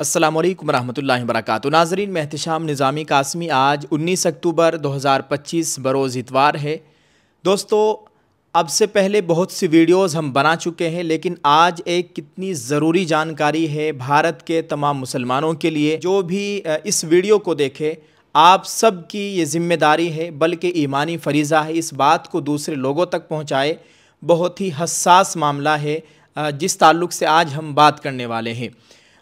अस्सलामु अलैकुम रहमतुल्लाहि व बरकातुहू। नाज़रीन, मैं एहतिशाम निज़ामी कासमी। आज 19 अक्टूबर 2025 बरोज़ इतवार है। दोस्तों, अब से पहले बहुत सी वीडियोज़ हम बना चुके हैं, लेकिन आज एक कितनी ज़रूरी जानकारी है भारत के तमाम मुसलमानों के लिए। जो भी इस वीडियो को देखे, आप सब की ये ज़िम्मेदारी है, बल्कि ईमानी फ़रीज़ा है, इस बात को दूसरे लोगों तक पहुँचाए। बहुत ही हसास मामला है जिस ताल्लुक़ से आज हम बात करने वाले हैं।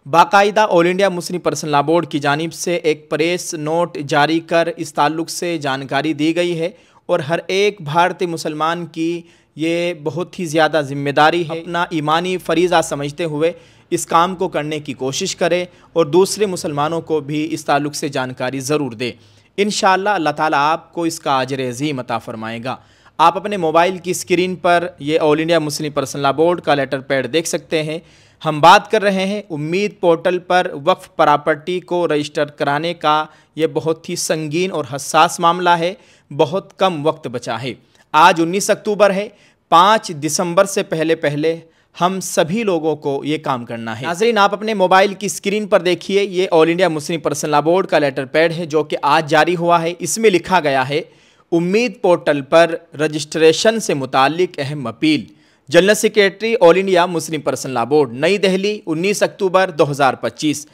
बाकायदा all India Muslim personal law board की जानिब से एक प्रेस नोट जारी कर इस ताल्लुक़ से जानकारी दी गई है और हर एक भारतीय मुसलमान की ये बहुत ही ज़्यादा ज़िम्मेदारी है, अपना ईमानी फ़रीज़ा समझते हुए इस काम को करने की कोशिश करे और दूसरे मुसलमानों को भी इस ताल्लुक़ से जानकारी ज़रूर दे। इंशाअल्लाह अल्लाह ताला आपको इसका अजर अज़ीम अता फ़रमाएगा। आप अपने मोबाइल की स्क्रीन पर ये all India Muslim personal law board का लेटर पैड देख सकते हैं। हम बात कर रहे हैं उम्मीद पोर्टल पर वक्फ प्रॉपर्टी को रजिस्टर कराने का। ये बहुत ही संगीन और हसास मामला है। बहुत कम वक्त बचा है। आज 19 अक्टूबर है। 5 दिसंबर से पहले हम सभी लोगों को ये काम करना है। नाज़रीन, आप अपने मोबाइल की स्क्रीन पर देखिए, ये all India Muslim personal law board का लेटर पैड है जो कि आज जारी हुआ है। इसमें लिखा गया है, उम्मीद पोर्टल पर रजिस्ट्रेशन से मुताल्लिक अहम appeal. General secretary all India Muslim personal law board, नई दिल्ली, 19 अक्टूबर 2025।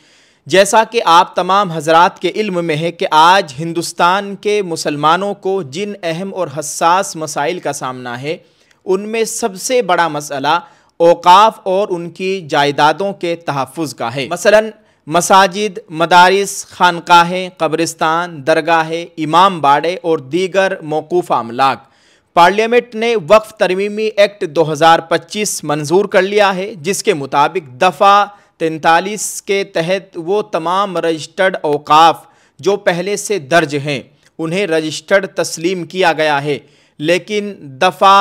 जैसा कि आप तमाम हजरात के इल्म में है कि आज हिंदुस्तान के मुसलमानों को जिन अहम और हसास मसाइल का सामना है, उनमें सबसे बड़ा मसला औकाफ और उनकी जायदादों के तहफ़्फ़ुज़ का है। मसलन मसाजिद, मदारिस, खानकाहें, कब्रिस्तान, दरगाहें, इमाम बाड़े और दीगर मौकूफ़ा अमलाक। पार्लियामेंट ने वक्फ तरमीमी एक्ट 2025 मंजूर कर लिया है, जिसके मुताबिक दफ़ा 43 के तहत वो तमाम रजिस्टर्ड औकाफ जो पहले से दर्ज हैं उन्हें रजिस्टर्ड तस्लीम किया गया है। लेकिन दफ़ा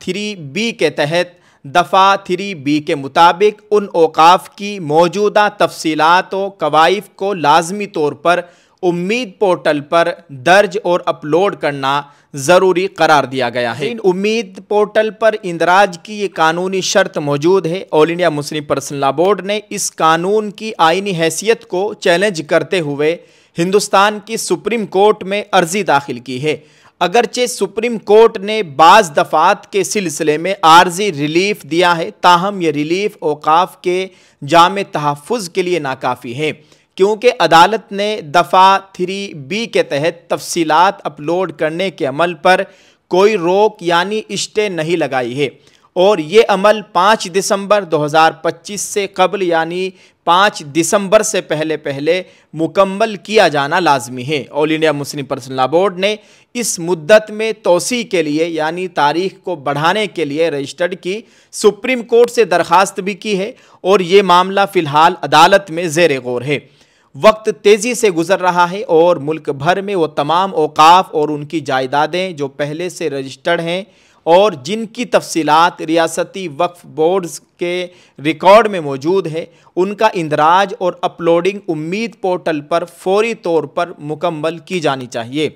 3B के तहत दफ़ा 3B के मुताबिक उन औकाफ की मौजूदा तफसीलात व कवाइफ को लाजमी तौर पर उम्मीद पोर्टल पर दर्ज और अपलोड करना ज़रूरी करार दिया गया है। इन उम्मीद पोर्टल पर इंदराज की ये कानूनी शर्त मौजूद है। All India Muslim personal law board ने इस कानून की आईनी हैसियत को चैलेंज करते हुए हिंदुस्तान की सुप्रीम कोर्ट में अर्जी दाखिल की है। अगरचे सुप्रीम कोर्ट ने बाज़ दफ़ात के सिलसिले में आर्जी रिलीफ दिया है, ताहम यह रिलीफ औकाफ के जामे तहफ़्फ़ुज़ के लिए नाकाफ़ी है, क्योंकि अदालत ने दफ़ा 3B के तहत तफसीलात अपलोड करने के अमल पर कोई रोक यानी स्टे नहीं लगाई है और ये अमल 5 दिसंबर 2025 से कबल यानी 5 दिसंबर से पहले मुकम्मल किया जाना लाजमी है। All India Muslim personal law board ने इस मुद्दत में तोसी के लिए यानी तारीख को बढ़ाने के लिए रजिस्टर्ड की सुप्रीम कोर्ट से दरख्वास्त भी की है और ये मामला फ़िलहाल अदालत में ज़ेर गौर है। वक्त तेज़ी से गुजर रहा है और मुल्क भर में वो तमाम औकाफ और उनकी जायदादें जो पहले से रजिस्टर्ड हैं और जिनकी तफसीलात रियासती वक्फ बोर्ड्स के रिकॉर्ड में मौजूद है, उनका इंदराज और अपलोडिंग उम्मीद पोर्टल पर फौरी तौर पर मुकम्मल की जानी चाहिए।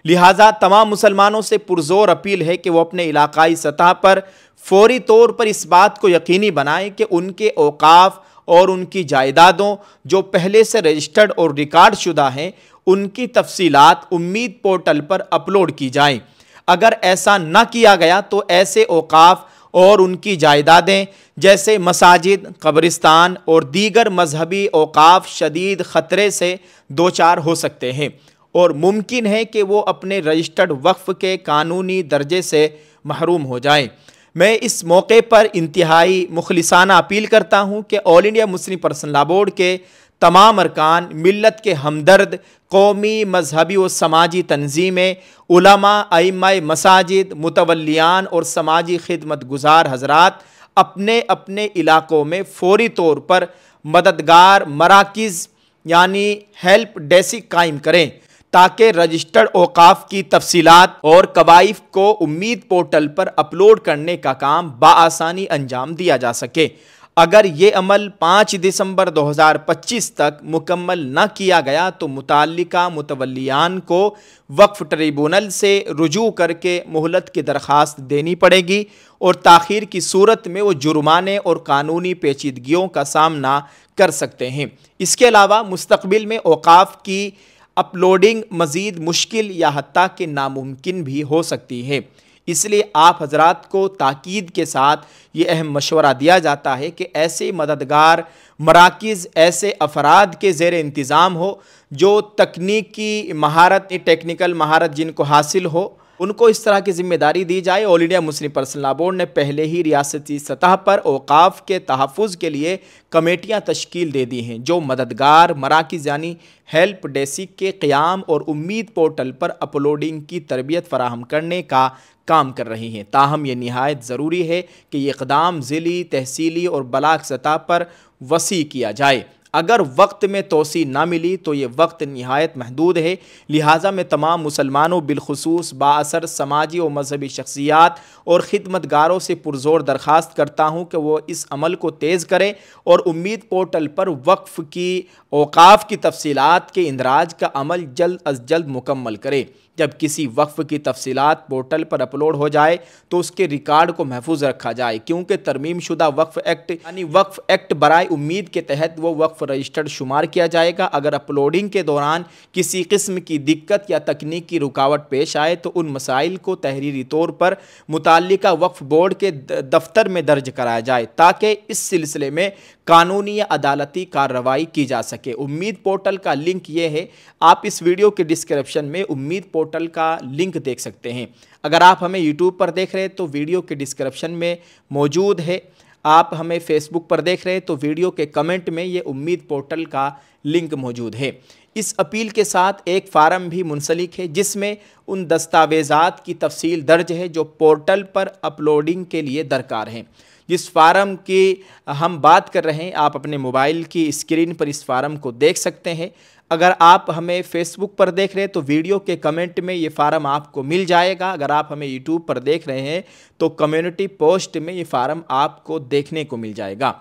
लिहाजा तमाम मुसलमानों से पुरजोर अपील है कि वो अपने इलाकाई सतह पर फौरी तौर पर इस बात को यकीनी बनाएं कि उनके औकाफ और उनकी जायदादों जो पहले से रजिस्टर्ड और रिकॉर्ड शुदा हैं, उनकी तफसीलात उम्मीद पोर्टल पर अपलोड की जाएं। अगर ऐसा न किया गया तो ऐसे औकाफ और उनकी जायदादें जैसे मसाजिद, कब्रिस्तान और दीगर मजहबी औकाफ शदीद ख़तरे से दो चार हो सकते हैं और मुमकिन है कि वो अपने रजिस्टर्ड वक्फ के कानूनी दर्जे से महरूम हो जाएं। मैं इस मौके पर इंतहाई मुखलिसाना अपील करता हूँ कि all India Muslim personal law board के तमाम अरकान, मिल्लत के हमदर्द, कौमी, मजहबी और समाजी तंजीमें, उलमा, अइम्माए मसाजिद, मुतवल्लियान और समाजी खिदमत गुजार हजरात अपने अपने इलाकों में फौरी तौर पर मददगार मराकिज़ यानी हेल्प डेस्क कायम करें ताकि रजिस्टर्ड औकाफ की तफसीलात और कवाइफ को उम्मीद पोर्टल पर अपलोड करने का काम बआसानी अंजाम दिया जा सके। अगर ये अमल 5 दिसंबर 2025 तक मुकम्मल न किया गया तो मुताल्लिका मुतवल्लियान को वक्फ ट्रिब्यूनल से रुजू करके मोहलत की दरख्वास्त देनी पड़ेगी और ताख़ीर की सूरत में वो जुर्माने और कानूनी पेचीदगियों का सामना कर सकते हैं। इसके अलावा मुस्तक़बिल में औक़ाफ़ की अपलोडिंग मज़ीद मुश्किल या हत्ता कि नामुमकिन भी हो सकती है। इसलिए आप हजरात को ताकीद के साथ ये अहम मशवरा दिया जाता है कि ऐसे मददगार मराकिज़ ऐसे अफराद के ज़ेर इंतज़ाम हो जो तकनीकी महारत टेक्निकल महारत जिनको हासिल हो, उनको इस तरह की जिम्मेदारी दी जाए। All India Muslim personal law board ने पहले ही रियासती सतह पर औक़ाफ़ के तहफ़्फ़ुज़ के लिए कमेटियाँ तश्कील दे दी हैं जो मददगार मराकिज़ यानी हेल्प डेस्क के क़याम और उम्मीद पोर्टल पर अपलोडिंग की तरबियत फ़राहम करने का काम कर रही हैं। ताहम ये निहायत ज़रूरी है कि ये इक़दाम ज़िली, तहसीली और ब्लाक सतह पर वसी किया जाए। अगर वक्त में तोसी ना मिली तो ये वक्त निहायत महदूद है, लिहाजा मैं तमाम मुसलमानों बिलखुसूस बाअसर समाजी और मजहबी शख्सियात और ख़िदमतगारों से पुरज़ोर दरख्वास्त करता हूँ कि वो इस अमल को तेज़ करें और उम्मीद पोर्टल पर वक्फ़ की औक़ाफ़ की तफसीलात के इंदराज का अमल जल्द अज जल्द मुकम्मल करें। जब किसी वक्फ़ की तफसीलात पोर्टल पर अपलोड हो जाए तो उसके रिकॉर्ड को महफूज रखा जाए, क्योंकि तरमीम शुदा वक्फ़ एक्ट यानी वक्फ़ एक्ट बराए उम्मीद के तहत वो वक्फ़ रजिस्टर्ड शुमार किया जाएगा। अगर अपलोडिंग के दौरान किसी किस्म की दिक्कत या तकनीक की रुकावट पेश आए तो उन मसाइल को तहरीरी तौर पर मुताल्लिका वक्फ़ बोर्ड के दफ्तर में दर्ज कराया जाए ताकि इस सिलसिले में कानूनी या अदालती कार्रवाई की जा सके। उम्मीद पोर्टल का लिंक ये है, आप इस वीडियो के डिस्क्रिप्शन में उम्मीद पोर्टल का लिंक देख सकते हैं। अगर आप हमें यूट्यूब पर देख रहे हैं तो वीडियो के डिस्क्रिप्शन में मौजूद है। आप हमें फेसबुक पर देख रहे हैं तो वीडियो के कमेंट में ये उम्मीद पोर्टल का लिंक मौजूद है। इस अपील के साथ एक फ़ारम भी मुंसलिक है जिसमें उन दस्तावेज़ात की तफसील दर्ज है जो पोर्टल पर अपलोडिंग के लिए दरकार हैं। जिस फ़ारम की हम बात कर रहे हैं आप अपने मोबाइल की स्क्रीन पर इस फ़ारम को देख सकते हैं। अगर आप हमें फेसबुक पर देख रहे हैं तो वीडियो के कमेंट में ये फ़ारम आपको मिल जाएगा। अगर आप हमें यूट्यूब पर देख रहे हैं तो कम्युनिटी पोस्ट में ये फ़ारम आपको देखने को मिल जाएगा।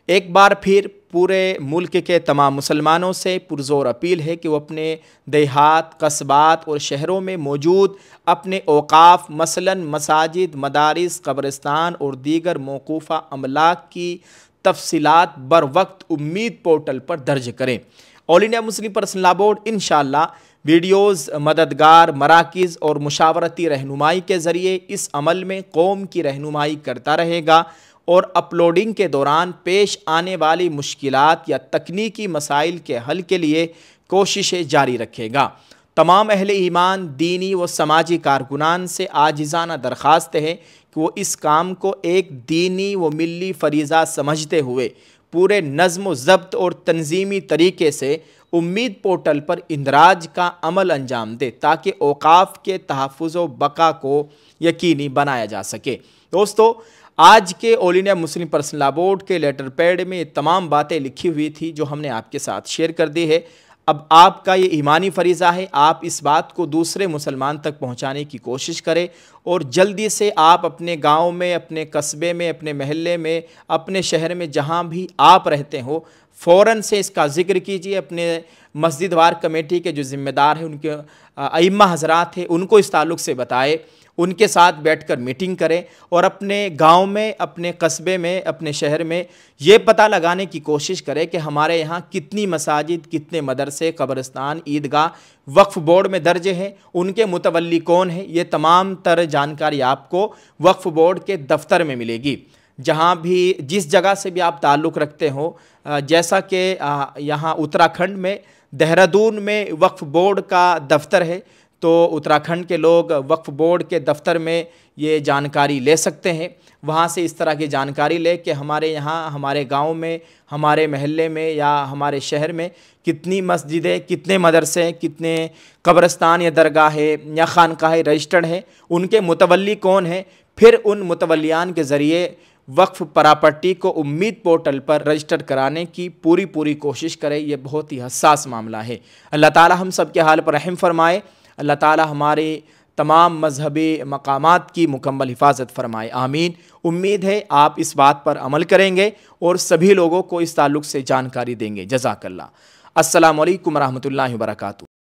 एक बार फिर पूरे मुल्क के तमाम मुसलमानों से पुरज़ोर अपील है कि वो अपने देहात, कस्बात और शहरों में मौजूद अपने औक़ाफ़ मसलन मसाजिद, मदारिस, कब्रिस्तान और दीगर मौकूफ़ा अमलाक की तफसीलात बर वक्त उम्मीद पोर्टल पर दर्ज करें। All India Muslim personal law board इंशाअल्लाह वीडियोज़, मददगार मराकिज़ और मुशावरती रहनुमाई के ज़रिए इस अमल में कौम की रहनुमाई करता रहेगा और अपलोडिंग के दौरान पेश आने वाली मुश्किलात या तकनीकी मसाइल के हल के लिए कोशिशें जारी रखेगा। तमाम अहले ईमान, दीनी व समाजी कारकुनान से आजिज़ाना दरख्वास्त है कि वो इस काम को एक दीनी व मिली फ़रीज़ा समझते हुए पूरे नज़्म व ज़ब्त और तंजीमी तरीके से उम्मीद पोर्टल पर इंदराज का अमल अंजाम दे ताकि औक़ाफ़ के तहफ़्फ़ुज़ व बका को यकीनी बनाया जा सके। दोस्तों, आज के all India Muslim personal law board के लेटर पैड में ये तमाम बातें लिखी हुई थी जो हमने आपके साथ शेयर कर दी है। अब आपका ये ईमानी फ़रीज़ा है, आप इस बात को दूसरे मुसलमान तक पहुंचाने की कोशिश करें और जल्दी से आप अपने गांव में, अपने कस्बे में, अपने महल्ले में, अपने शहर में जहां भी आप रहते हो फ़ौरन से इसका ज़िक्र कीजिए। अपने मस्जिद वार कमेटी के जो ज़िम्मेदार हैं, उनके अइम्मा हज़रात हैं, उनको इस ताल्लुक़ से बताएं, उनके साथ बैठकर मीटिंग करें और अपने गांव में, अपने कस्बे में, अपने शहर में ये पता लगाने की कोशिश करें कि हमारे यहाँ कितनी मसाजिद, कितने मदरसे, कब्रिस्तान, ईदगाह वक्फ़ बोर्ड में दर्ज हैं, उनके मुतवल्ली कौन है। ये तमाम तर जानकारी आपको वक्फ़ बोर्ड के दफ्तर में मिलेगी। जहाँ भी, जिस जगह से भी आप ताल्लुक़ रखते हो, जैसा कि यहाँ उत्तराखंड में देहरादून में वक्फ़ बोर्ड का दफ्तर है, तो उत्तराखंड के लोग वक्फ़ बोर्ड के दफ्तर में ये जानकारी ले सकते हैं। वहाँ से इस तरह की जानकारी ले कि हमारे यहाँ, हमारे गांव में, हमारे महल्ले में या हमारे शहर में कितनी मस्जिदें, कितने मदरसे, कितने कब्रिस्तान या दरगाहें या खानकाहें रजिस्टर्ड हैं, उनके मुतवल्ली कौन हैं। फिर उन मुतवल्लियान के ज़रिए वक्फ़ प्रॉपर्टी को उम्मीद पोर्टल पर रजिस्टर कराने की पूरी कोशिश करें। ये बहुत ही हसास मामला है। अल्लाह ताला हम सब के हाल पर रहम फरमाए। अल्लाह ताला हमारे तमाम मजहबी मकामात की मुकम्मल हिफाजत फरमाए, आमीन। उम्मीद है आप इस बात पर अमल करेंगे और सभी लोगों को इस ताल्लुक़ से जानकारी देंगे। जज़ाकल्लाह। अस्सलामु अलैकुम रहमतुल्लाहि व बरकातुहू।